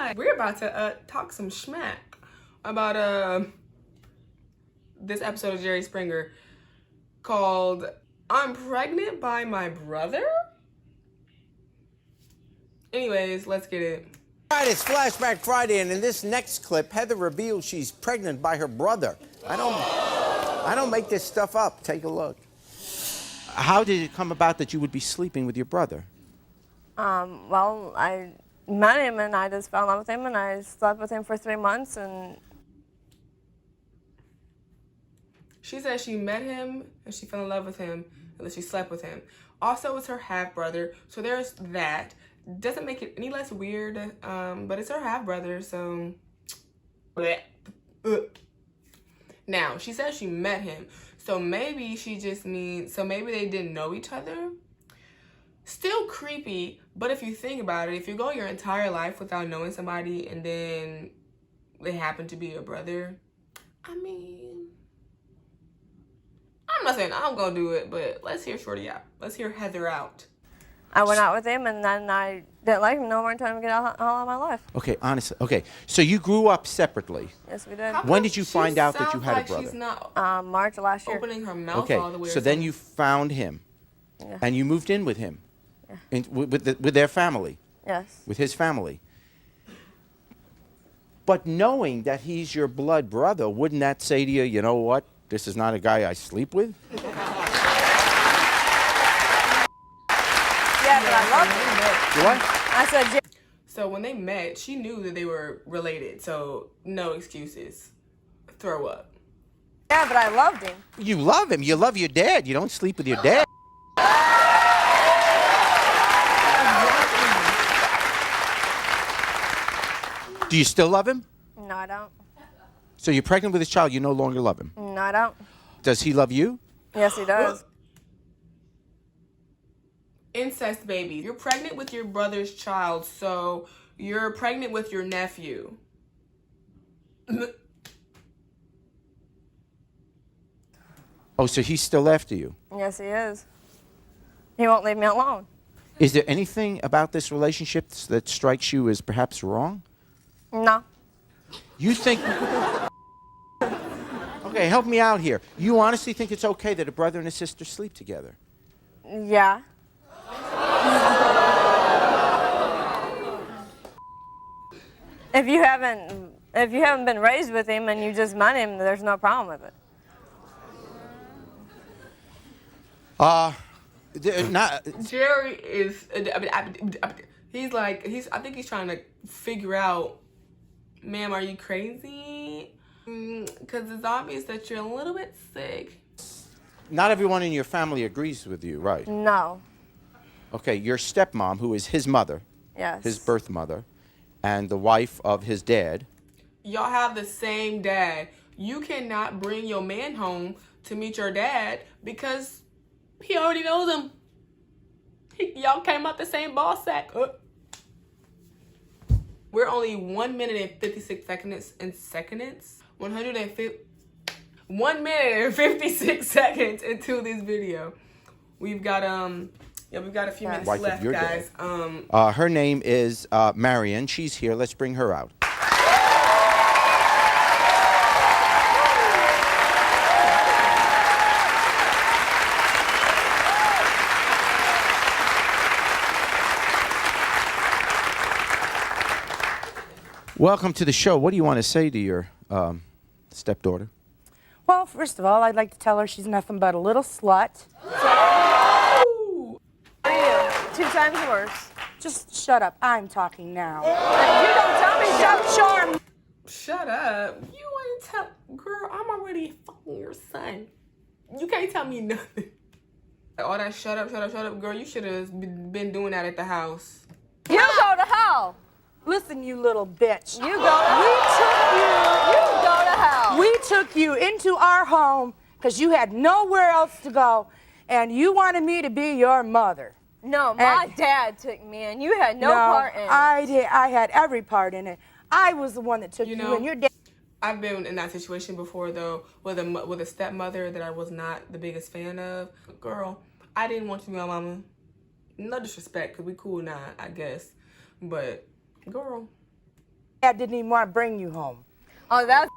Hi. We're about to talk some schmack about this episode of Jerry Springer called I'm Pregnant by My Brother? Anyways, let's get it. All right, it's Flashback Friday, and in this next clip, Heather reveals she's pregnant by her brother. I don't make this stuff up. Take a look. How did it come about that you would be sleeping with your brother? Well, I met him and I just fell in love with him and I slept with him for 3 months and... She said she met him and she fell in love with him and then she slept with him. Also, it's her half-brother, so there's that. Doesn't make it any less weird, but it's her half-brother, so... Now, she says she met him, so maybe she just means... So maybe they didn't know each other? Still creepy, but if you think about it, if you go your entire life without knowing somebody and then they happen to be your brother, I mean... I'm not saying I'm gonna do it, but let's hear Shorty out. Let's hear Heather out. I went out with him and then I didn't like him no more until I get out of my life. Okay, honestly. Okay, so you grew up separately. Yes, we did. When did you find out that you had a brother? She's not March of last year. opening her mouth all the way. Okay, so then you found him, Yeah. and you moved in with him, Yeah. with their family, Yes. with his family. But knowing that he's your blood brother, wouldn't that say to you, you know what, this is not a guy I sleep with? Yeah, but I loved him. You what? I said, So when they met, she knew that they were related, so no excuses. Throw up. yeah, but I loved him. You love him. You love your dad. You don't sleep with your dad. Do you still love him? No, I don't. So you're pregnant with his child. You no longer love him. No, I don't. Does he love you? Yes, he does. Incest baby. You're pregnant with your brother's child, so you're pregnant with your nephew. Oh, so he's still after you. Yes, he is. He won't leave me alone. Is there anything about this relationship that strikes you as perhaps wrong? No. You think... Okay, help me out here. You honestly think it's okay that a brother and a sister sleep together? Yeah. If you haven't been raised with him and you just met him, there's no problem with it. Jerry is, I think he's trying to figure out, ma'am, are you crazy? Because it's obvious that you're a little bit sick. Not everyone in your family agrees with you, right? No. Okay, your stepmom, who is his mother, Yes. his birth mother, and the wife of his dad. Y'all have the same dad. You cannot bring your man home to meet your dad because he already knows him. Y'all came out the same ball sack. We're only 1 minute and 56 seconds. 1 minute and 56 seconds into this video. We've got we've got a few minutes Wife left, of your guys. Dad. Her name is Marion. She's here. Let's bring her out. Welcome to the show. What do you want to say to your stepdaughter? Well, first of all, I'd like to tell her she's nothing but a little slut. Ooh. 2 times worse. Just shut up. I'm talking now. You don't tell me Shut Shut up. You ain't tell... Girl, I'm already fucking your son. You can't tell me nothing. All that shut up, girl, you should have been doing that at the house. You go to hell. Listen, you little bitch. You go to hell. You go to hell. We took you into our home because you had nowhere else to go, and you wanted me to be your mother. No, my dad took me in. You had no part in it. I had every part in it. I was the one that took you and your dad. I've been in that situation before, though, with a stepmother that I was not the biggest fan of. Girl, I didn't want you to be my mama. No disrespect, because we cool now, I guess. But, girl, Dad didn't even want to bring you home. Oh, that's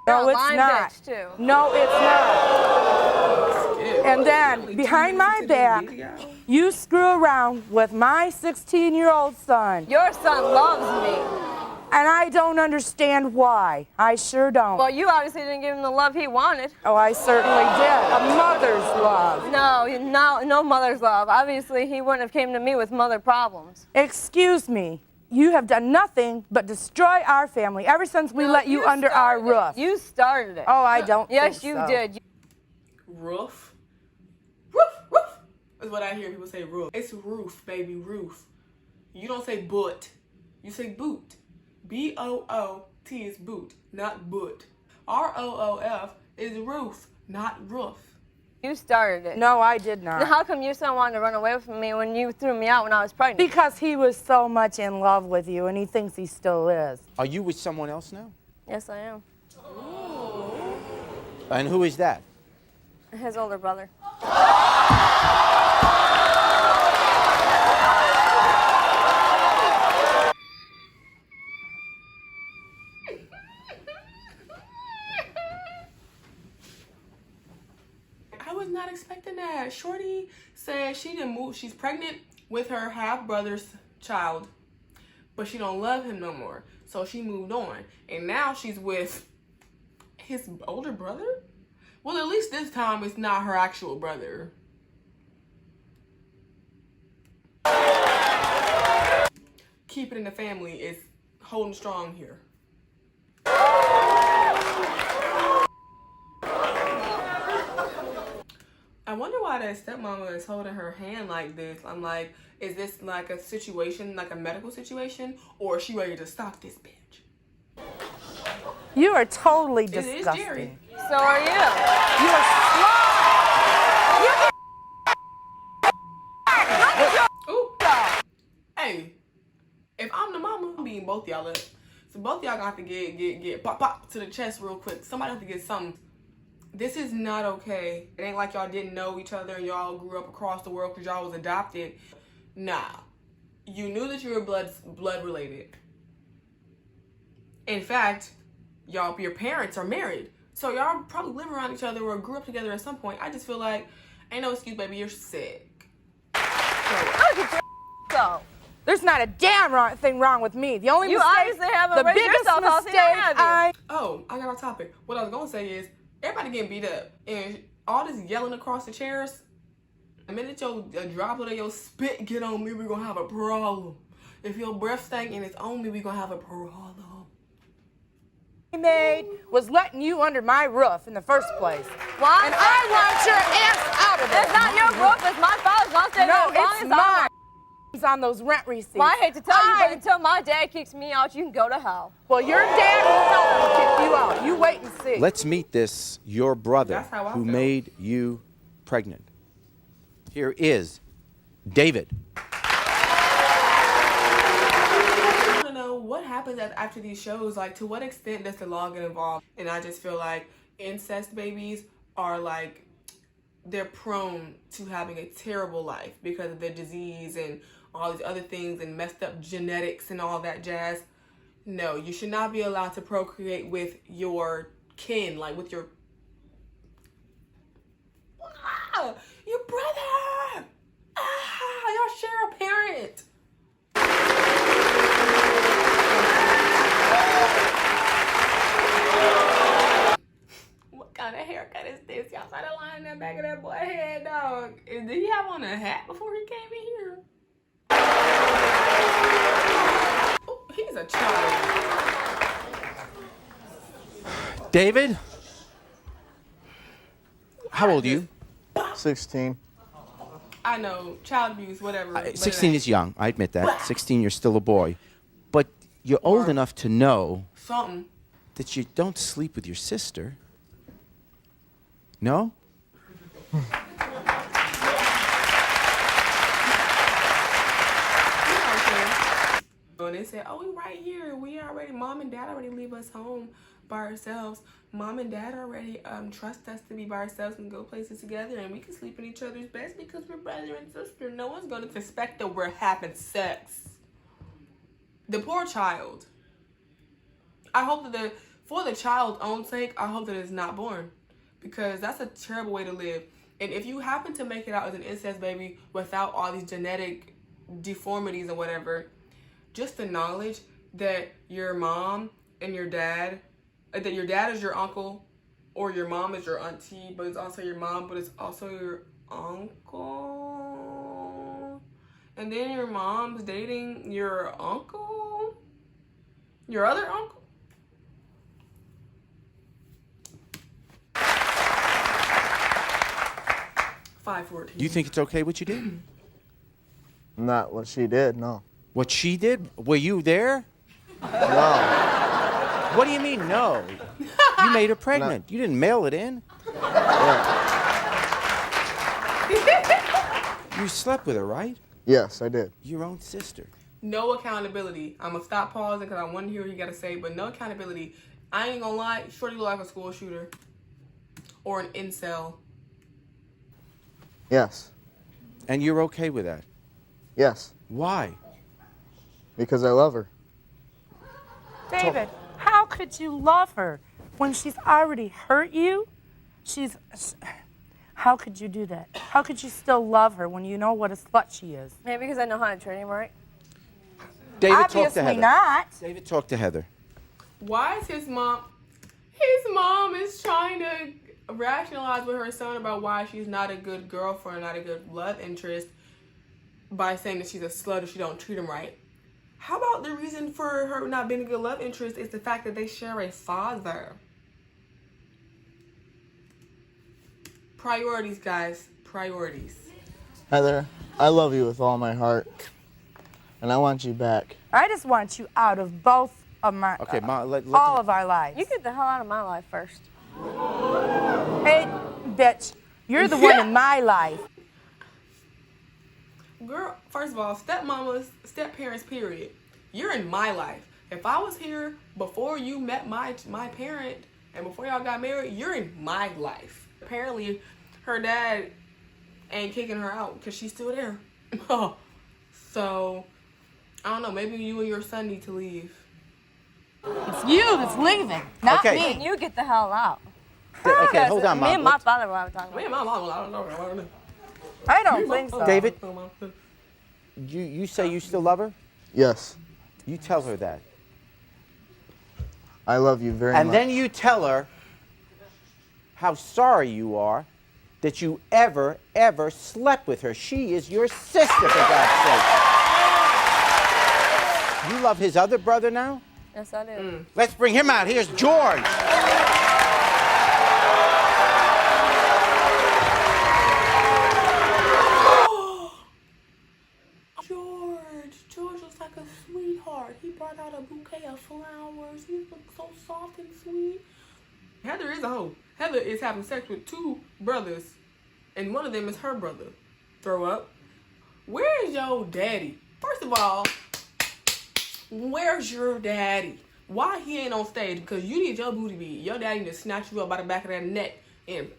No, a it's lying not. bitch, too. No, it's not. And then, behind my back, you screw around with my 16-year-old son. Your son loves me. And I don't understand why. I sure don't. Well, you obviously didn't give him the love he wanted. Oh, I certainly did. A mother's love. No mother's love. Obviously, he wouldn't have came to me with mother problems. Excuse me. You have done nothing but destroy our family ever since we let you under our roof. You started it. Oh, I don't Yes, think you so. did. Roof? Roof, roof. Is what I hear people say roof. It's roof, baby, roof. You don't say boot. You say boot. B-O-O-T is boot, not boot. R-O-O-F is roof, not roof. You started it. No, I did not. Then how come your son wanted to run away from me when you threw me out when I was pregnant? Because he was so much in love with you, and he thinks he still is. Are you with someone else now? Yes, I am. And who is that? His older brother. I was not expecting that. Shorty said she didn't move. She's pregnant with her half-brother's child, but she don't love him no more. So she moved on. And now she's with his older brother? Well, at least this time it's not her actual brother. Keep it in the family is holding strong here. I wonder why that stepmama is holding her hand like this. I'm like, is this like a situation, like a medical situation, or is she ready to stalk this bitch? You are totally It is disgusting. Jerry. So are you. You are Ooh. Hey, if I'm the mama, I'm beating both y'all up. So both y'all got to get pop to the chest real quick. Somebody have to get something. This is not okay. It ain't like y'all didn't know each other and y'all grew up across the world because y'all was adopted. Nah. You knew that you were blood related. In fact, your parents are married. So y'all probably live around each other or grew up together at some point. I just feel like, ain't no excuse, baby, you're sick. So. There's not a damn thing wrong with me. The only You mistake, obviously haven't the raised biggest yourself healthy, mistake have you? I Oh, I got off topic. What I was gonna say is, everybody getting beat up and all this yelling across the chairs. The minute a droplet of your spit get on me, we're gonna have a problem. If your breath stank and it's on me, we're gonna have a problem. made was letting you under my roof in the first place. Why? And I want your ass out of there. It's not your roof, it's my father's. I'll stay there No, as long it's as I mine. want. It's on those rent receipts. Well, I hate to tell you, but until my dad kicks me out, you can go to hell. Well, your dad will help me kick you out. You wait and see. Let's meet your brother That's how I who feel. made you pregnant. Here is David. I want to know what happens after these shows. Like, to what extent does the law get involved? And I just feel like incest babies are like, they're prone to having a terrible life because of their disease and all these other things and messed up genetics and all that jazz. No, you should not be allowed to procreate with your kin, like with your brother. Y'all share a parent. What kind of haircut is this? Y'all started lying that back of that boy's head, dog. Did he have on a hat before he came in here? Oh, he's a child. David? How old are you? 16. I know, child abuse, whatever. but 16 it is young, I admit that. 16, you're still a boy. But you're old Or- enough to know ain't something. that you don't sleep with your sister. No? When they said, oh, we right here. Mom and dad already leave us home by ourselves. Mom and dad already trust us to be by ourselves and go places together, and we can sleep in each other's beds because we're brother and sister. No one's going to suspect that we're having sex. The poor child I hope that for the child's own sake, I hope that it's not born, because that's a terrible way to live. And if you happen to make it out as an incest baby without all these genetic deformities and whatever, just the knowledge that your mom and your dad, that your dad is your uncle, or your mom is your auntie, but it's also your mom, but it's also your uncle. And then your mom's dating your uncle, your other uncle. 514. You think it's okay what you did? Not what she did, no. What she did? Were you there? No. What do you mean, no? You made her pregnant. You didn't mail it in. You slept with her, right? Yes, I did. Your own sister. No accountability. I'm going to stop pausing because I want to hear what you got to say, but no accountability. I ain't going to lie. Shorty look like a school shooter or an incel. Yes. And you're okay with that? Yes. Why? Because I love her. David, how could you love her when she's already hurt you? How could you do that? How could you still love her when you know what a slut she is? Maybe because I know how to treat him right. David, talk to Obviously Heather. not. David, talk to Heather. Why is his mom is trying to rationalize with her son about why she's not a good girlfriend, not a good love interest, by saying that she's a slut or she don't treat him right. How about the reason for her not being a good love interest is the fact that they share a father? Priorities, guys. Priorities. Heather, I love you with all my heart. And I want you back. I just want you out of both of my, Okay, Ma, let all of our lives. You get the hell out of my life first. Hey, bitch, you're the one in my life. Girl, first of all, stepmamas, step-parents, period. You're in my life. If I was here before you met my parent and before y'all got married, you're in my life. Apparently, her dad ain't kicking her out because she's still there. So, I don't know. Maybe you and your son need to leave. It's you that's leaving, not Okay. me. And you get the hell out. Okay, hold on, Me Mom. and my father were talking Me and about. my mom, I don't know. I don't think so. David? You say you still love her? Yes. You tell her that. I love you very much. And then you tell her how sorry you are that you ever slept with her. She is your sister, for God's sake. You love his other brother now? Yes, I do. Let's bring him out. Here's George. George looks like a sweetheart. He brought out a bouquet of flowers. He looks so soft and sweet. Heather is a hoe. Heather is having sex with 2 brothers, and one of them is her brother. Throw up. Where is your daddy? First of all, where's your daddy? Why he ain't on stage? Because you need your booty beat. Your daddy need to snatch you up by the back of that neck. And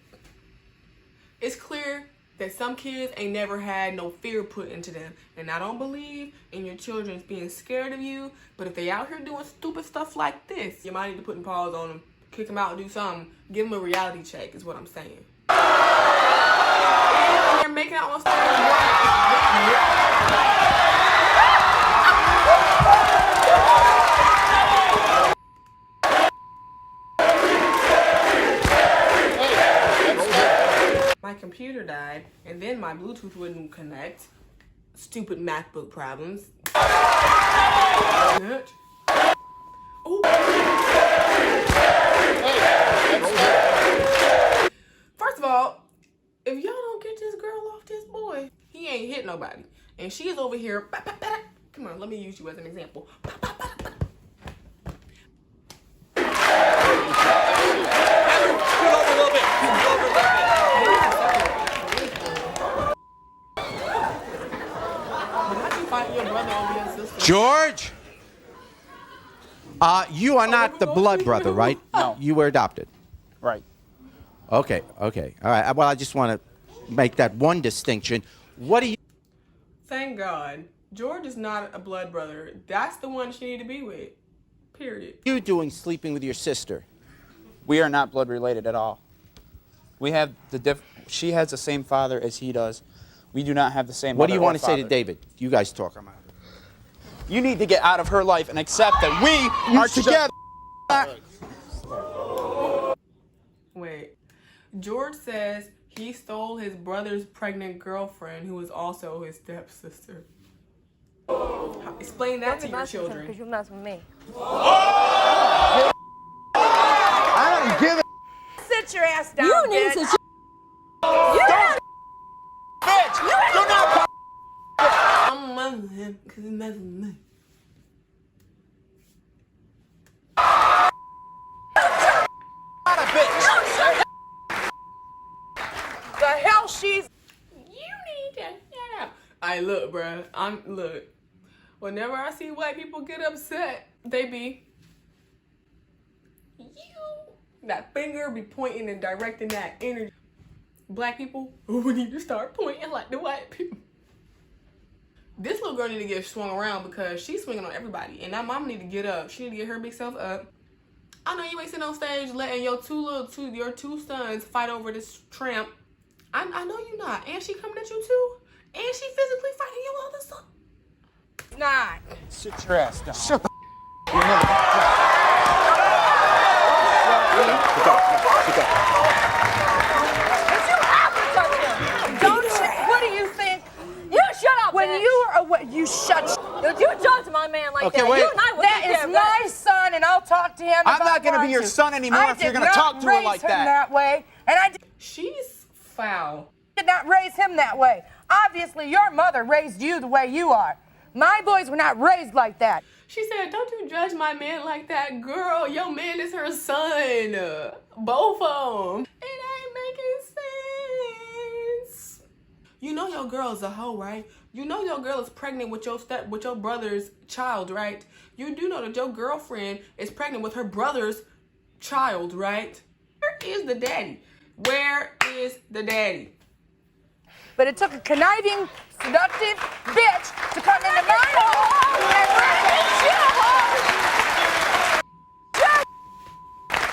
it's clear that some kids ain't never had no fear put into them. And I don't believe in your children being scared of you. But if they out here doing stupid stuff like this, you might need to put a pause on them, kick them out, and do something. Give them a reality check is what I'm saying. And they're making out on stage. My computer died, and then my Bluetooth wouldn't connect. Stupid MacBook problems. Ooh. First of all, if y'all don't get this girl off this boy, he ain't hit nobody. And she is over here. Come on, let me use you as an example. George? You are not the blood brother, right? No. You were adopted. Right. Okay. All right. Well, I just want to make that one distinction. What do you... Thank God. George is not a blood brother. That's the one she need to be with. Period. You doing sleeping with your sister? We are not blood related at all. We have she has the same father as he does. We do not have the same What do mother you or want to say to father. David? You guys talk. I'm out. You need to get out of her life and accept that we are together. Wait. George says he stole his brother's pregnant girlfriend, who is also his stepsister. Explain that to your children. Because you mess with me. I don't give a Sit your ass down, You need bitch. to. Bitch, do not call. I'm messing with him because he's messing with me. Not a bitch. The hell she's... You need to shut up. I look, bruh. Look. Whenever I see white people get upset, they be that finger be pointing and directing that energy. Black people, we need to start pointing like the white people. This little girl need to get swung around because she's swinging on everybody, and that mama need to get up. She need to get her big self up. I know you ain't sitting on stage letting your two sons fight over this tramp. I know you not, and she coming at you too, and she physically fighting your other son. Not. Sit your ass down. Shut the Don't you? What do you think? You shut up, When bitch. you are what you shut. You judge my man like Okay, that. wait. You and I would That take care is of that. my son, and I'll talk to him. I'm if I not gonna be want your to. son anymore I if you're did gonna not talk to her raise like him that. way, and I She's foul. did not raise him that way. Obviously, your mother raised you the way you are. My boys were not raised like that. She said, don't you judge my man like that, girl. Your man is her son. Both of them. It ain't making sense. You know your girl is a hoe, right? You know your girl is pregnant with your brother's child, right? You do know that your girlfriend is pregnant with her brother's child, right? Where is the daddy? Where is the daddy? But it took a conniving, seductive bitch to come into my home and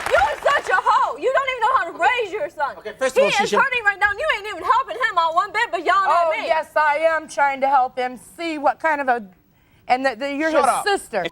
You are such a hoe. You don't even know how to raise your son. Okay, first of all, he she is should- hurting right now, and you ain't even helping him out one bit, but yelling Oh, at me. yes, I am trying to help him see what kind of a... And you're Shut his up. sister.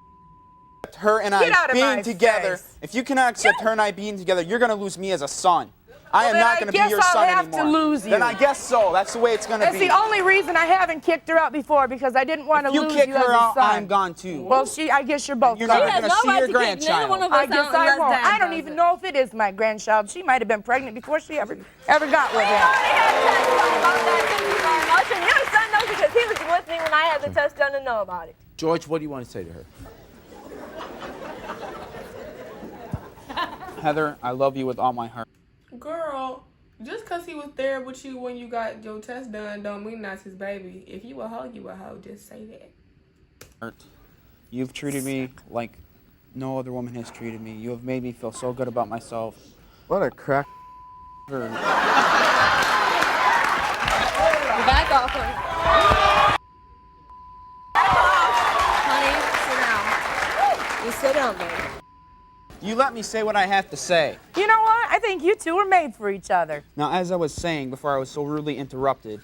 Her and Get out I of my being together. face. If you cannot accept her and I being together, you're gonna lose me as a son. I am then not I gonna be guess your I'll son have anymore. to lose you. Then I guess so. That's the way it's gonna That's be. the only reason I haven't kicked her out before, because I didn't want to If you lose kick you as her a out, son. I'm gone too. Well, I guess you're both You're gone. not She has gonna no see right your to kick neither grandchild. one of I us guess out I unless won't. Dad I don't does even it. know if it is my grandchild. She might have been pregnant before she ever got with We him. already had tests done about that. Thank you very much. And your son knows because he was with me when I had the test done to know about it. George, what do you want to say to her? Heather, I love you with all my heart. Girl, just because he was there with you when you got your test done don't mean that's his baby. If you a hoe, you a hoe. Just say that. You've treated me like no other woman has treated me. You have made me feel so good about myself. What a crack. Back off, honey. Honey, sit down. You sit down, baby. You let me say what I have to say. You know what? I think you two were made for each other. Now, as I was saying before I was so rudely interrupted,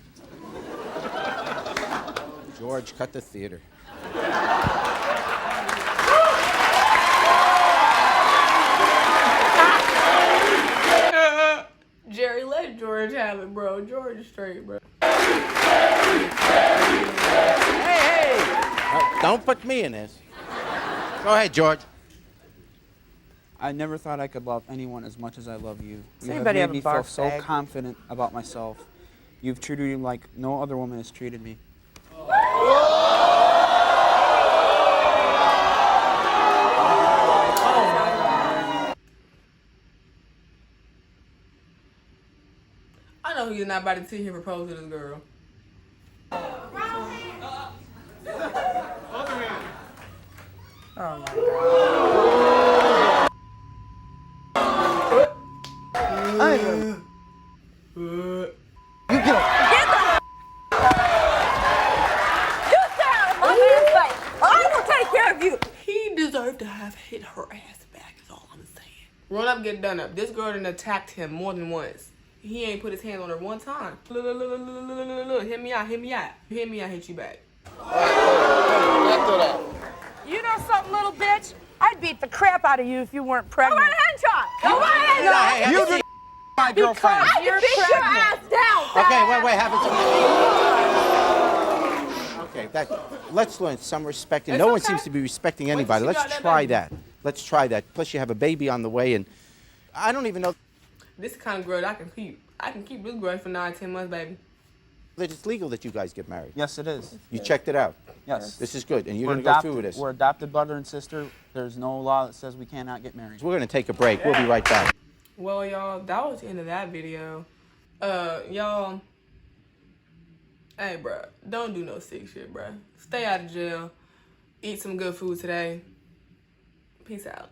George, cut the theater. Jerry, let George have it, bro. George is straight, bro. Hey! Don't put me in this. Go ahead, George. I never thought I could love anyone as much as I love you. Does You have anybody made have a me feel barf so bag? confident about myself. You've treated me like no other woman has treated me. I know he's not about to sit here and propose to this girl. Oh my God. You stay out of my man's face. I will take care of you. He deserves nerve to have hit her ass back is all I'm saying. Run up, get done up. This girl done attacked him more than once. He ain't put his hands on her one time. Look, look, look, look, look, look, look, look. Hit me out, hit me out. Hit me out, hit you back. You know something, little bitch? I'd beat the crap out of you if you weren't pregnant. Go ahead, shot. Go ahead. Hey, You did my girlfriend. I can beat your ass down. Okay, wait, have it. Okay, let's learn some respect, and It's no one okay. seems to be respecting Wait till anybody. she Let's got that try baby. that. Let's try that. Plus, you have a baby on the way, and I don't even know This the kind of girl that I can keep. I can keep this girl for 9-10 months, baby. that it's legal that you guys get married. Yes, it is. You checked it out. Yes. This is good, and you're We're going to go through with this. We're adopted brother and sister. There's no law that says we cannot get married. We're going to take a break. We'll be right back. Well, y'all, that was the end of that video. Y'all, hey, bruh, don't do no sick shit, bruh. Stay out of jail. Eat some good food today. Peace out.